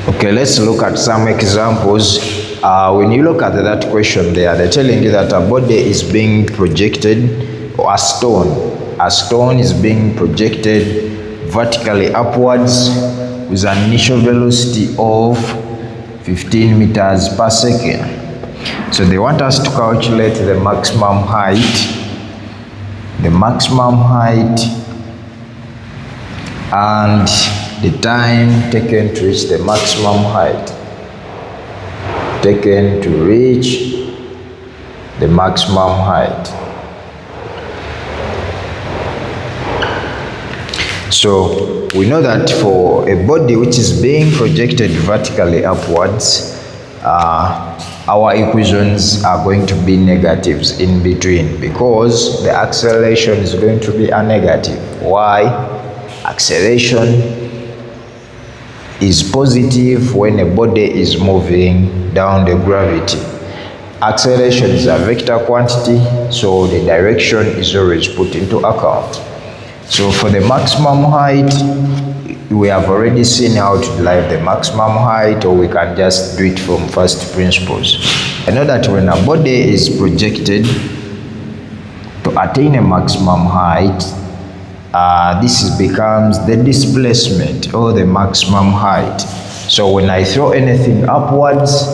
Okay, let's look at some examples. When you look at that question there, they're telling you that a body is being projected, or a stone is being projected vertically upwards with an initial velocity of 15 meters per second. So they want us to calculate the maximum height and the time taken to reach the maximum height. So we know that for a body which is being projected vertically upwards, our equations are going to be negatives in between because the acceleration is going to be a negative. Why? Acceleration is positive when a body is moving down the gravity. Acceleration is a vector quantity, so the direction is always put into account. So for the maximum height, we have already seen how to derive the maximum height, or we can just do it from first principles. I know that when a body is projected to attain a maximum height, this becomes the displacement or the maximum height. So when I throw anything upwards,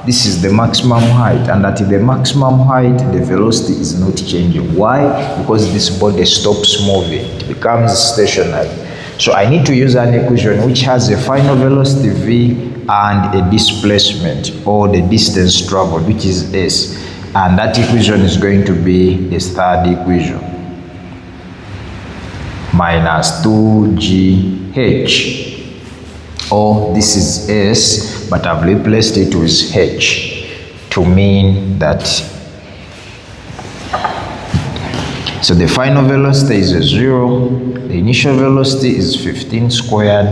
this is the maximum height, and at the maximum height the velocity is not changing. Why? Because this body stops moving, it becomes stationary. So I need to use an equation which has a final velocity v and a displacement or the distance traveled, which is s, and that equation is going to be this third equation, minus 2gh, or this is s, but I've replaced it with h to mean that. So the final velocity is 0, the initial velocity is 15 squared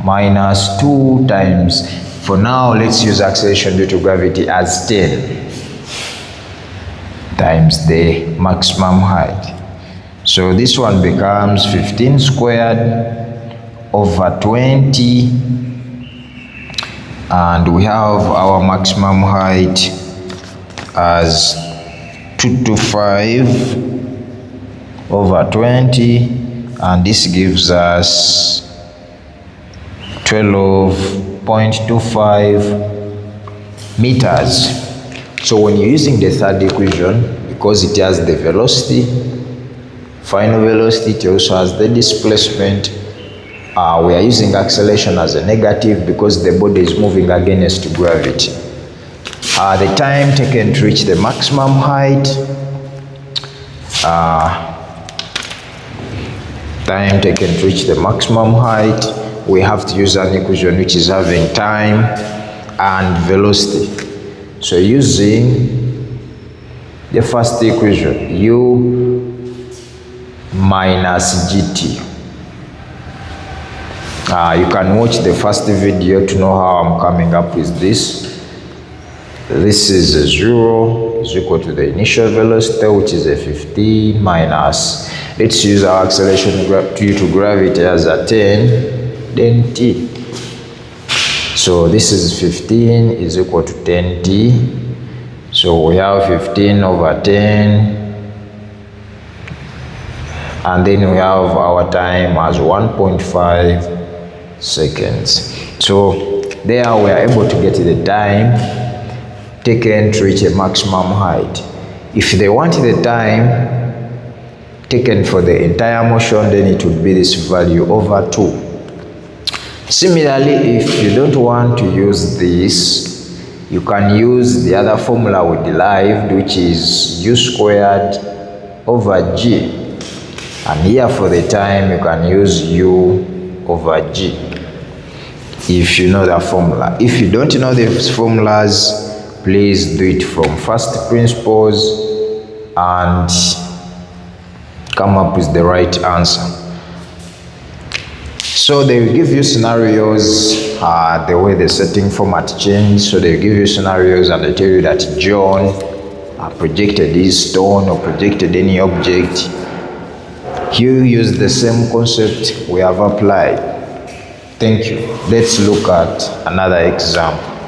minus 2 times, for now let's use acceleration due to gravity as 10 times the maximum height. So this one becomes 15 squared over 20, and we have our maximum height as 225 over 20, and this gives us 12.25 meters. So when you're using the third equation, because it has the velocity, final velocity, it also has the displacement, we are using acceleration as a negative because the body is moving against gravity. The time taken to reach the maximum height, we have to use an equation which is having time and velocity. So using the first equation, u minus gt. You can watch the first video to know how I'm coming up with this. This is a 0 is equal to the initial velocity, which is a 15 minus, let's use our acceleration due to gravity as a 10, then t. So this is 15 is equal to 10t. So we have 15 over 10, and then we have our time as 1.5 seconds. So there we are able to get the time taken to reach a maximum height. If they want the time taken for the entire motion, then it would be this value over 2. Similarly, if you don't want to use this, you can use the other formula we derived, which is u squared over g. And here for the time, you can use u over g if you know the formula. If you don't know the formulas, please do it from first principles and come up with the right answer. So they will give you scenarios, the way the setting format changed. So they will give you scenarios and they tell you that John projected his stone or projected any object. You use the same concept we have applied. Thank you. Let's look at another example.